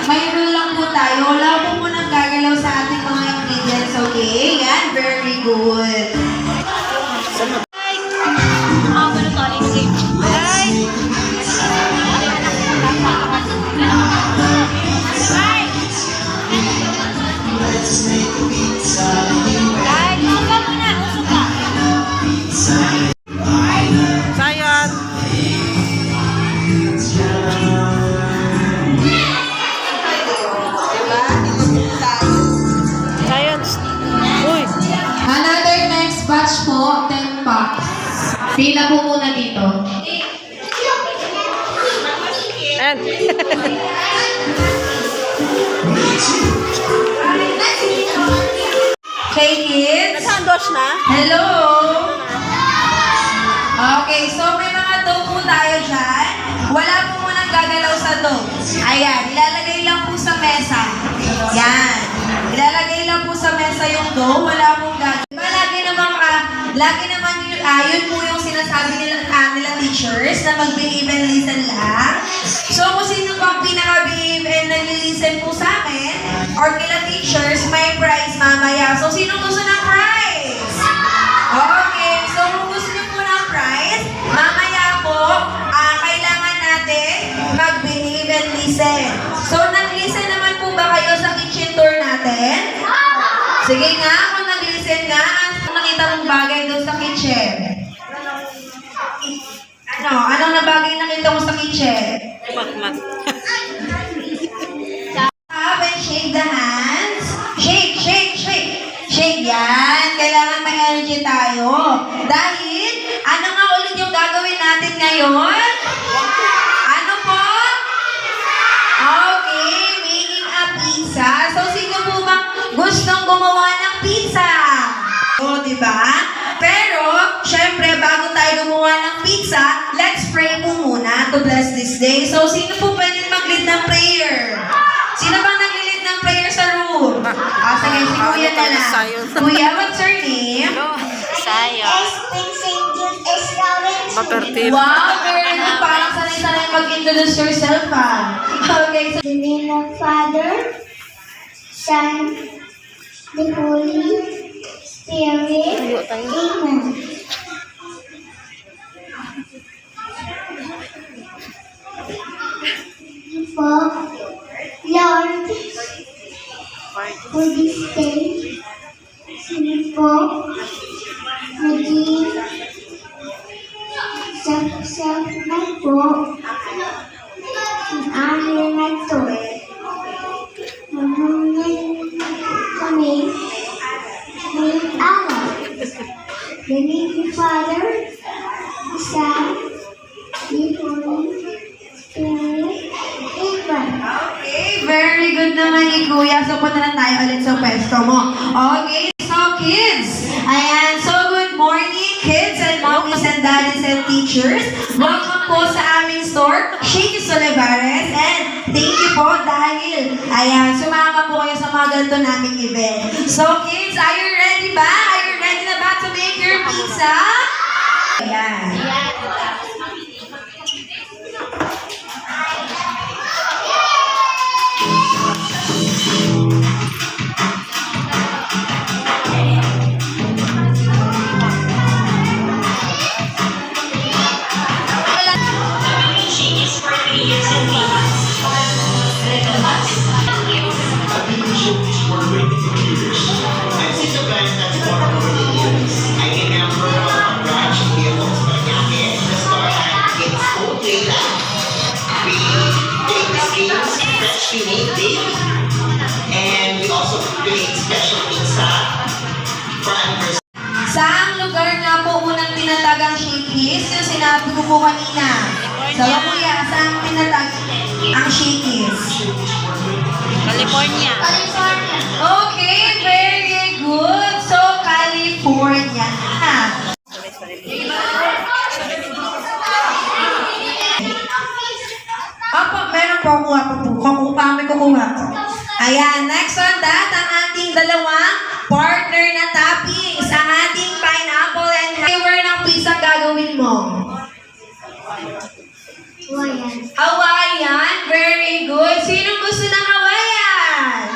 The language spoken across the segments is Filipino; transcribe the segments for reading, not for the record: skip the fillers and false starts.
Mayroon lang po tayo. Wala po munang gagalaw sa ating mga ingredients, okay? Yan, very good. Batch po, 10 packs. Pila po muna dito. And Okay, kids. nag-handosh na? Hello! Okay, so may mga dough po tayo dyan. Wala po munang gagalaw sa dough. Ayan, ilalagay lang po sa mesa. Yan. Ilalagay lang po sa mesa yung dough. Wala pong gagalaw. Lagi naman yun po yung sinasabi nila teachers na mag-behave and listen lang. So kung sino pang pinaka-behave and nag-listen po sa amin or kila teachers, may prize mamaya. So sino gusto ng prize? Okay, so kung gusto niyo po ng prize, mamaya po, kailangan natin mag-behave and listen. So nag-listen naman po ba kayo sa kitchen tour natin? Sige nga, kung nag-listen nga, nakita mong bagay doon sa kitchen? Anong na bagay nakita mo sa kitchen? Mat. Up and shake the hands. Shake. Shake yan. Kailangan may energy tayo. Dahil, ano nga ulit yung gagawin natin ngayon? Ano po? Okay, making a pizza. So, sino po ba gustong gumawa ng pizza? O, diba? Pero, syempre, bago tayo gumawa ng pizza, let's pray po muna to bless this day. So, sino po pwede mag-lead ng prayer? Sino ba nag-lead ng prayer sa room? Sige, si Kuya na lang. Kuya, what's your name? Saya. Mapertif. Wow, very good. Parang sanay-sanay mag-introduce yourself, ha? Okay, so... In the name of Father, Son, the Holy Spirit. Amen. For Lord, for this day, for naging sa na po ang aming na to. Mamungan kami ngayong araw. The name of Father, the Son, the Holy Spirit. Amen. Okay, very good naman ni Kuya. So, punta na tayo ulit sa pwesto mo. Okay, so kids, ayan. So, good morning, kids and mommies and daddies and teachers. Welcome po sa aming store, Shakey's Olivares. And thank you po dahil, ayan, sumama po kayo sa mga ganito naming event. So, kids, are you ready ba? Are you ready na ba to make your pizza? Ayan. We made daily. And we also create special pizza for anniversary. Saang lugar nga po unang tinatagang Shakey's? Yung sinabi ko po kanina. So, kuya, saan tinatag ang Shakey's? California. Okay, very good. So, Ayan, next on that, ang ating dalawang partner na toppings. Ang ating pineapple and flavor ng pizza gagawin mo. Hawaiian. Hawaiian, very good. Sinong gusto ng Hawaiian?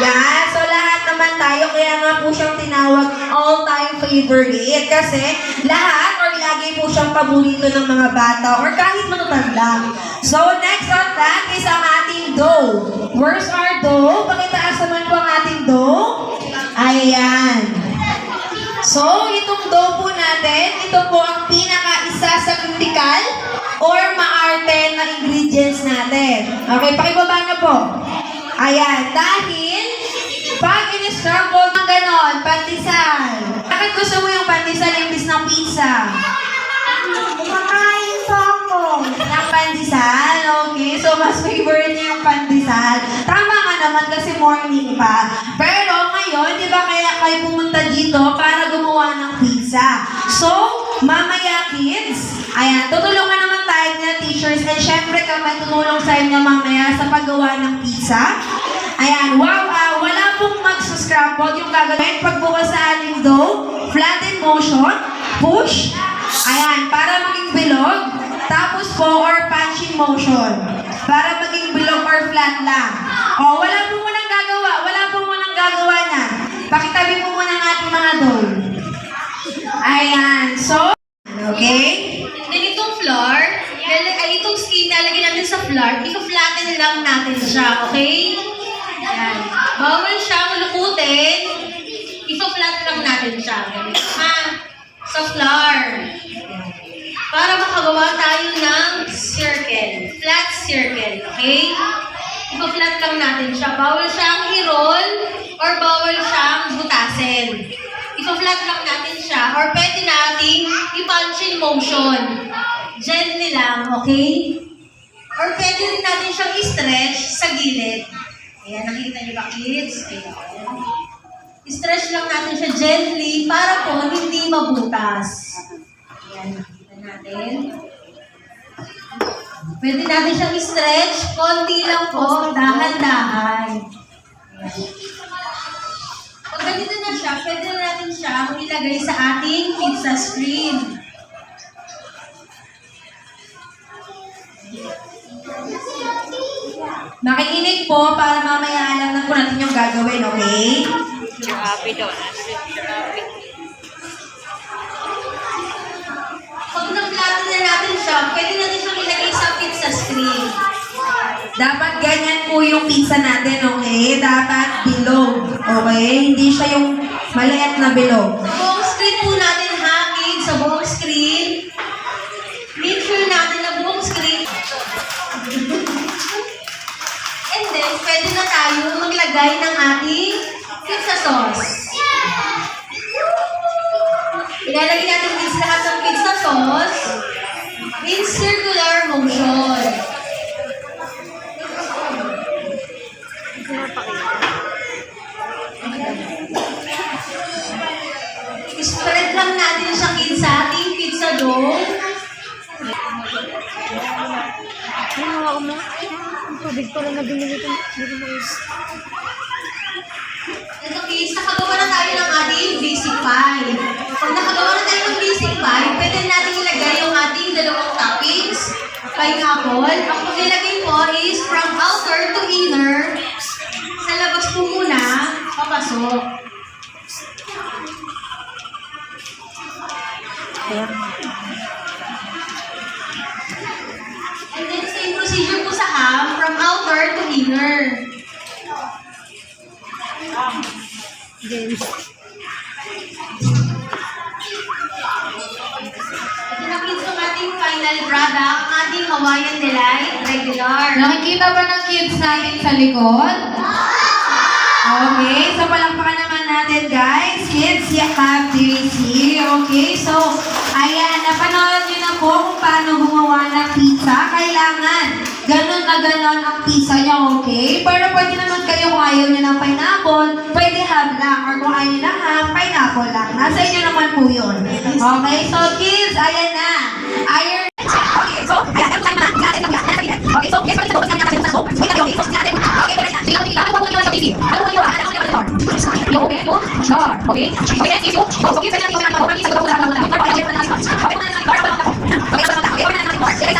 Yan, so lahat naman tayo, kaya nga po siyang tinawag all-time favorite. Kasi lahat or lagi po siyang paborito ng mga bata or kahit matatanda. So next on that is ang ating dough. Where's our dough? Pakitaas naman po ang ating dough. Ayan. So, itong dough po natin, ito po ang pinaka-isa sa critical or maarte na ingredients natin. Okay, pakibaba na po. Ayan, dahil pag in-scramble ng ganon, pandesal. Bakit gusto mo yung pandesal imbis ng pizza? Kumakain po ako. Ng pandesal, okay. So, mas favorite niya yung pandesal. Tama nga naman kasi morning pa. Pero ngayon, di ba kaya kayo pumunta dito para gumawa ng pizza? So, mamaya kids, ayan, tutulungan naman tayo ng teachers and syempre kami tutulong sa inyo mamaya sa paggawa ng pizza. Ayan, wow, wala pong mag-scramble yung gagawin pagbukas sa ating dough, flatten motion, push, ayan, para maging bilog, tapos po, or punching motion, para maging bilog or flat lang. O, wala po munang gagawa na. Pakitabi po muna ang ating mga dough. Ayan, so, okay? Then itong flour, itong skin lalagyan natin sa flour, i-flatten lang natin siya, okay? Yan. Bawal siyang lukutin, i-flat lang natin siya. Ha? Sa flour. Para makagawa tayo ng circle. Flat circle, okay? I-flat lang natin siya. Bawal siyang i-roll or bawal siyang butasin. I-flat lang natin siya or pwede nating i-punch in motion. Gently lang, okay? Or pwede rin natin siyang i-stretch sa gilid. Ayan, nakikita niyo ba kids? Ayan. I-stretch lang natin siya gently para po hindi mabutas. Ayan, nakikita natin. Pwede natin siyang i-stretch, konti lang po, dahan-dahan. Ayan. Pag ganito na siya, pwede na natin siya ilagay sa ating pizza screen. Makikinig po para mamaya alam na po natin yung gagawin, okay? Grabe daw. Grabe. Pag na-flatten na natin siya, pwede natin siyang ilagay sa pizza screen. Dapat ganyan po yung pizza natin, okay? Dapat bilog, okay? Hindi siya yung maliit na bilog. Sa buong screen po natin, ha, kids, sa buong screen. Make sure natin na buong screen. And then, pwede na tayo maglagay ng ating pizza sauce. Ilalagay natin kids lahat ng pizza sauce in circular motion. Spread lang natin siya kids sa ating pizza dough. Ay, hawa ko mo. Ang tubig pala na binili ko. Ito kids, nakagawa na tayo ng ating basic pie. Pag nakagawa na tayo ng basic pie, pwede natin ilagay yung ating dalawang toppings, pineapple. Ang paglilagay po is from outer to inner. Sa labas po muna, papasok. And then same procedure po sa ham, from outer to inner. Ito na kids ang ating final product, ang ating Hawaiian Delight Regular. Nakikita ba ng kids natin sa likod? Okay, so palakpakan naman natin guys. Kids, you have to see. Okay, so ayan, napanood nyo na po kung paano gumawa ng pizza. Kailangan ganun na ganun ang pizza nyo, okay? Pero pwede naman kayo kung ayaw nyo ng pineapple, pwede ham lang. Or kung ayaw nyo ng ham, pineapple lang. Nasa inyo naman po yun. Okay, so kids, ayan na. Iron. Okay, so ayan, okay, so yes, okay, so easy. Ano po yung hanap ko yung door? Yung okay, yung door. Okay? Okay, next is yung box. Okay, pwede natin yung mga isa ko na muna. Okay, check na natin. Okay, muna natin door. Okay, okay, okay, okay, natin door. Okay,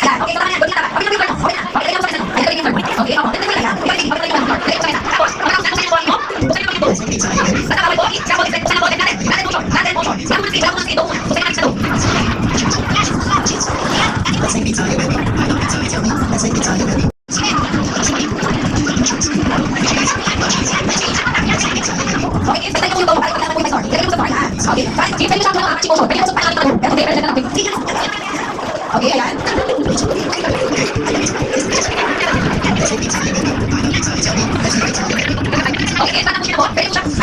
sa atin. Yan. Okay, so naman yan. Okay, okay, okay, okay, okay, okay, okay, ako. Dito lang yan. Okay, okay, okay, door. Okay, so tapos, tapos sa yung mo. Sa yung mo. Sa tawag ko, sa mo, sa mo, natin. Natin mo. Natin mo. Sa mo, sa mo, sa do. Sa natin sa do. Okay, ayan. Okay, patapos na po. Pwede mo siya. Ayan. Okay, patapos na po. Pwede mo siya. Okay, pwede mo siya. Okay, pwede mo siya. Okay, patapos na po. Pwede mo siya.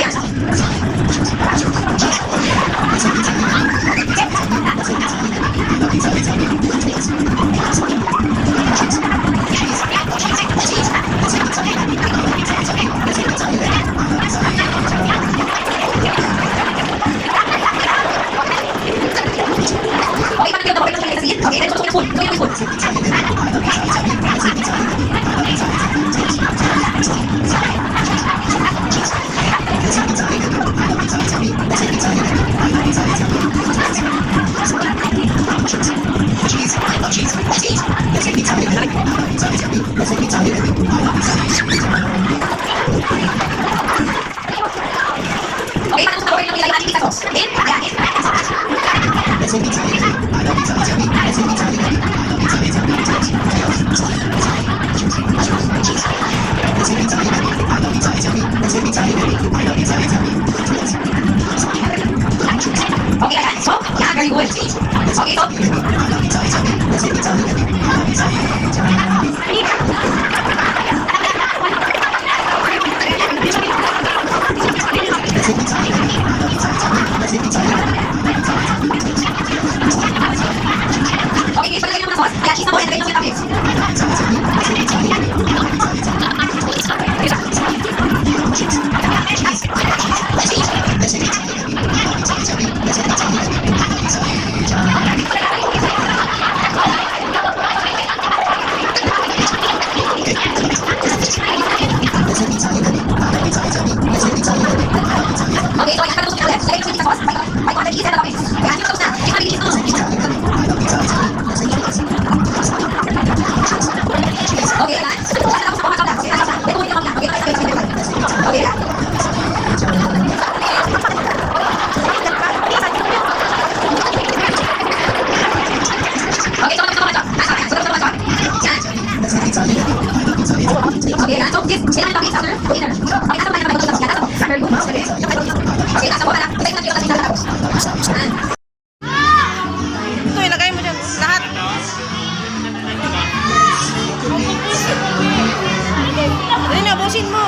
Ating sauce. In, ayan. Okay, ayan. So, yeah, very good. Okay, so. Okay, so lagyan mo ng sauce. Kaya cheese na po, and lagyan mo yung toppings. Okay, so ayan, patapos na ulit. Lagyan mo yung sauce. May konti cheese and toppings. Ayan, yung sauce na. Cheese na, cheese na. Okay, ayan. Tapos po, makakala. Okay, tapos na. Ito mo yung mga. Okay, tapos na. Okay, ayan. Okay, so tapos na mga. So tapos na mga. Yan. Okay, ayan. So, yes, sila yung toppings after dinner. Okay, tapos na mga. Yan, very good. Okay, tapos na po pala. Ito yung toppings na tapos. Yan. Ito, ilagay mo dyan. Lahat. Ayun na, busin mo.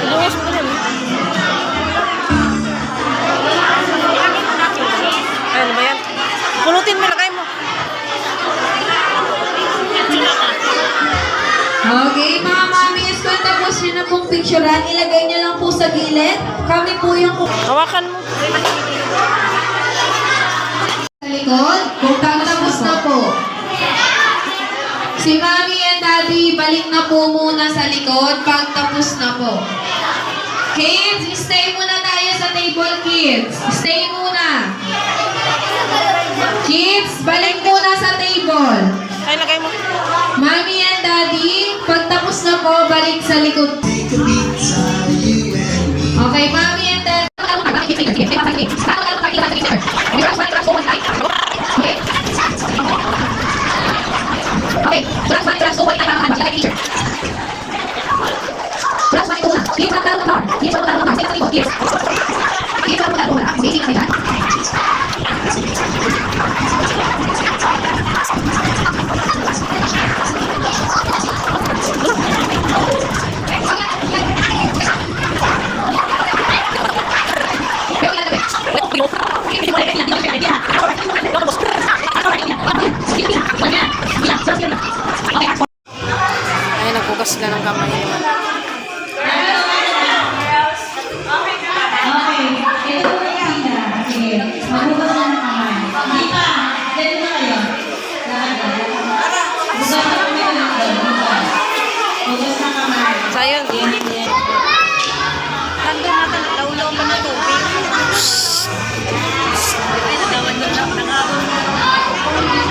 Iluwas mo dyan. Ayun ba yan? Pulutin mo, ilagay mo. Okay, mga mamis, kung tapos nyo na pong picturean, ilagay nyo lang po sa gilid. Kami po yung Hawakan mo. sa likod. Kung tapos na po. Si Mami and Daddy, balik na po muna sa likod pag tapos na po. Kids, stay muna tayo sa table, kids. Stay muna. Kids, balik muna sa table. Ay, lagay mo. Mami and Daddy, pag tapos na po, balik sa likod. Okay, Mami and Daddy. Okay, plus one, plus two, wait, I'm like teacher. Plus one, two, give up the car. Give up the car. Say something, give. Give up the car. Waiting like that. Ay, nagbukas ka ng kamay naman. Okay, ito na yan. Okay, mabukas na ng kamay. Dito na kayo. Bukas na kami ulit doon. Bukas na kamay. Sayang. Yes. Nandun natin, naulo pa na tubig. Ay, nagawan na lang. Nagawan na lang.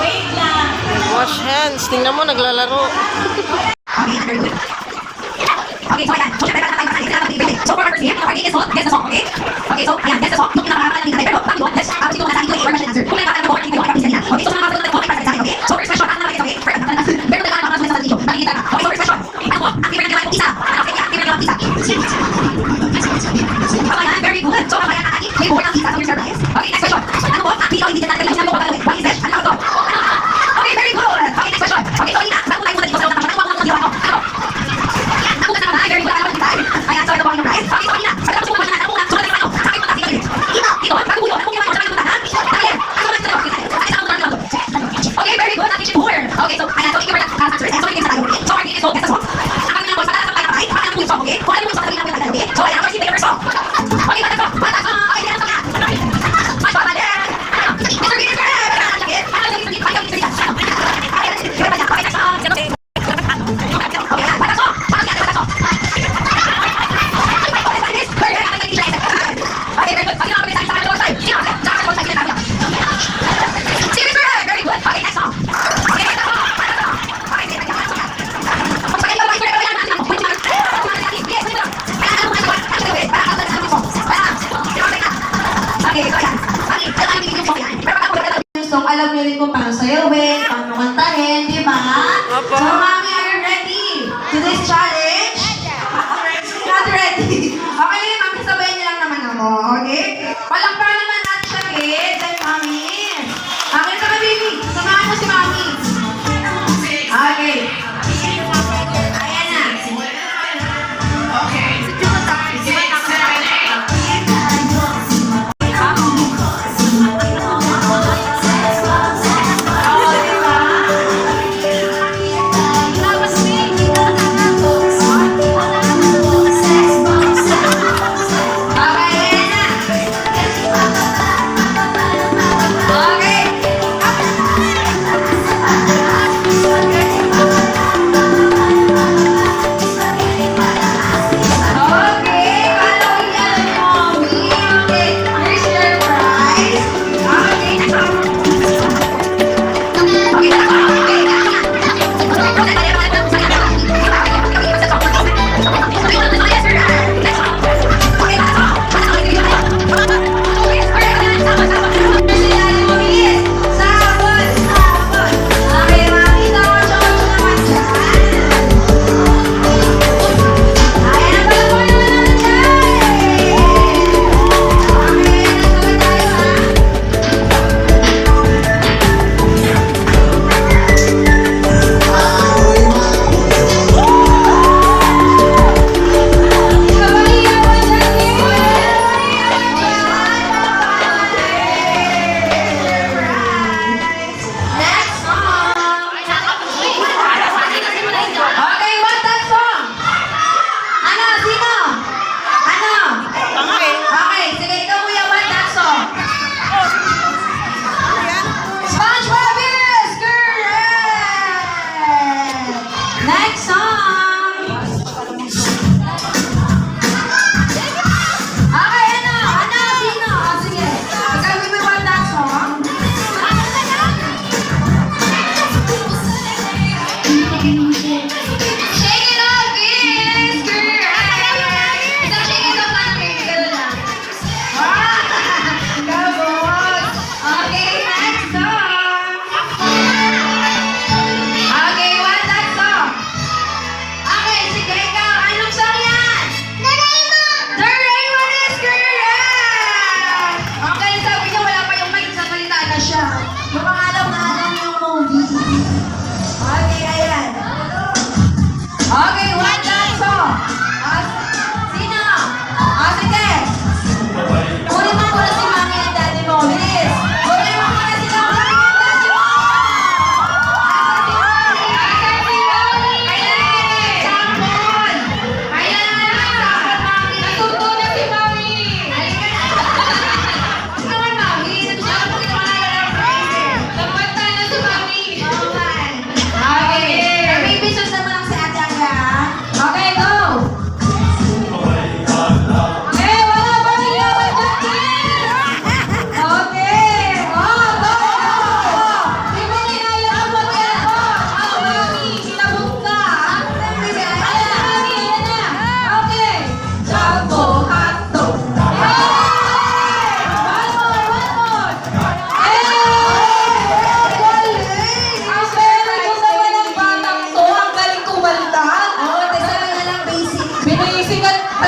Wait lang. Wash hands. Tingnan mo, naglalaro. Okay, so ayan. So, syempre, so for our first game, our game is called Guess the Song, okay? Okay, so, ayan, guess the song. Yung pinakakakala natin pero bago yun, let's, ito na sa akin, your question and answer. Kung may kakala mo, hindi ko kapag kanina. Okay, so, mga mga mga mga sa akin, okay? So, first question, ang naman okay? Meron na mga mga sa video. Nakikita ka. Okay, so, first question. Ano mo? Ang favorite nila yung isa. Okay, ang favorite nila yung isa. Okay, very good. So, mamaya ang ating favorite ang isa. So, your surprise. Okay, next question. Ano mo? Ang hindi natin yung sinabi ko. What is this? Ano to? Okay, very good. Okay, next question. Okay, so, Lina, bago tayo muna dito sa loob ng mga mga mga ano? Ako ka na ba? Very good. Ano ba? Ayan, so ito po ang prize. Okay, so Lina, pagkatapos mo muna, ano muna? Sunod tayo ano? Sakay mo na dito. Dito, bago yun. Ano kung ginawa ko? Sakay mo na, ha? Dahil, ano ba ito? Okay, very good. Natin si Poor. Okay, so, ayan, so thank you for that answer. Ayan, so may game sa tayo. So, our game is called Guess the Song. Ang kami ng boys, pagkatapos tayo patay, pakita mo yung song, okay? Kung alam mo yung song, sabihin namin yung okay? So, ayan, first game, first song. Okay, pagkatapos, pagkatapos, okay, yan, song na. Mas babalik. Mr. Bean is correct. Ano yung Mr. Bean? Ano yung Mr. Bean? Okay, next song. Okay, pagkatapos, pagkatapos. Okay, very good. Pag ginagawa sa akin, sa akin, Stevie Bird, very good. Okay, next song. Okay, next song. Okay, next song. Okay, bye-bye. Sorry, bye-bye. Yes, wait lang. Okay, so yan. Okay, kailangan bibigyan yung song yan. Pero pag ako Yung song, alam niyo rin kung paano sayawin, paano kantahin, di ba? Opo. So, mami, are you ready to this challenge? Not ready. Okay, mami, sabayan niyo lang naman ako, okay? Palakpakan naman natin siya, kids and mami. Okay, sama, baby. Samahan mo si mami. Okay. Ayan na.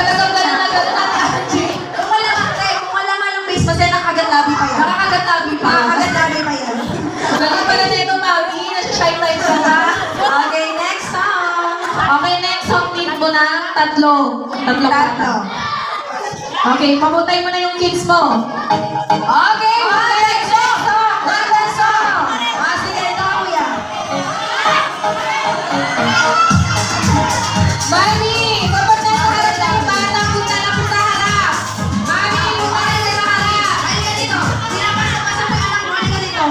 Talagang gano'n na gano'n natin, Angie. Kung wala nga ng face mask, nakakagat-labi pa yan. Nakakagat-labi pa yan. Ganun pala na ito, Mami. Nasa-shine light ka na. Okay, next song. Okay, next song need mo na tatlo. Tatlo. Okay, pamutay mo na yung kids mo. Okay, next song. Next song. Sige, ito ka, kuya. Mami, kapag nasa harap na yung bata, punta na po sa harap. Mami, punta na sa harap. Halika dito. Pinapasok mo yung anak mo. Halika dito.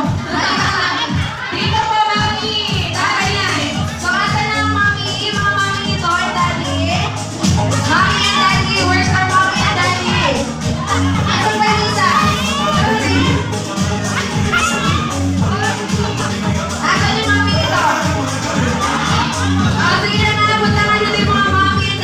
Dito po, Mami. Tara yan. So, asan na ang mami? Mga mami nito and daddy? Mami and daddy. Where's our mommy and daddy? Asan ba yung isa? Asan yung mami nito? Sige na, punta na dito yung mga mami and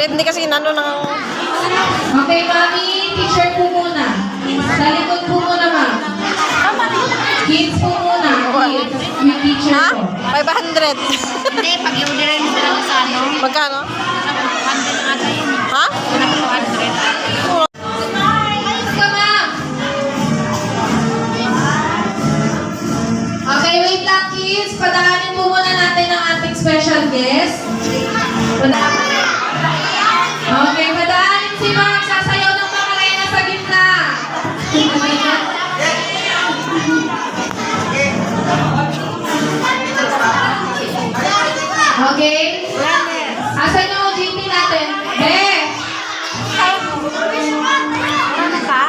Bakit hindi kasi inano ng... Okay, mami, teacher po muna. Sa likod po muna, ma'am. Kids po muna. Kids. With teacher Ha? po. 500. Hindi, pag i-orderin mo sila sa ano, Magkano? 100 na ata yun. Ha? 100. Ayos ka, ma'am. Okay, wait lang, kids. Padaanin po muna natin ang ating special guest. Okay, padaanin si ma'am. Sasayaw ng Macarena sa gitna. Okay? Asan yung OJT natin? Ano ka?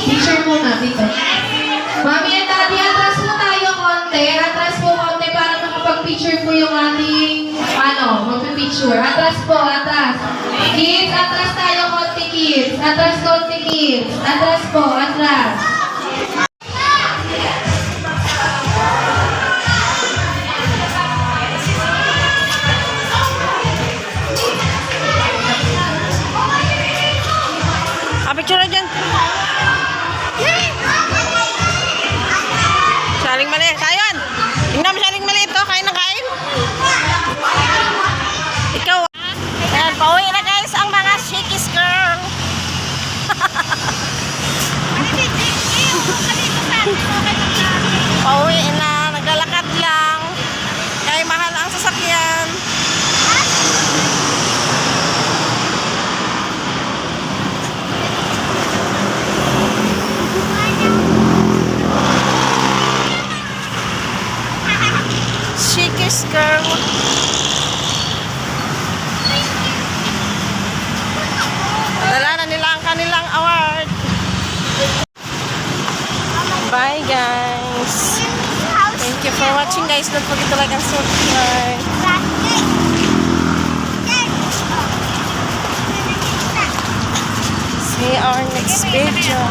Teacher muna, dito. Mami and Daddy, atras po tayo konti. Atras po konti para makapag-picture po yung ating, magpipicture. Atras po, atras. Kids, atras tayo konti, kids. Atras konti, kids. Atras po, atras. Picture na dyan. Saling mali. Kayan! Tingnan mo saling mali ito. Kain na kain. Ikaw. Ayan, pauwi na guys ang mga shikis girl. Pauwi na. Naglalakad lang. Kaya mahal ang sasakyan. Shikis girl. Dala na nila ang kanilang award. Bye guys. Thank you for watching guys. Don't forget to like and subscribe. See our next video.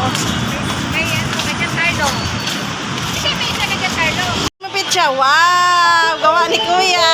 Mapit siya. Wow! Gawa ni Kuya.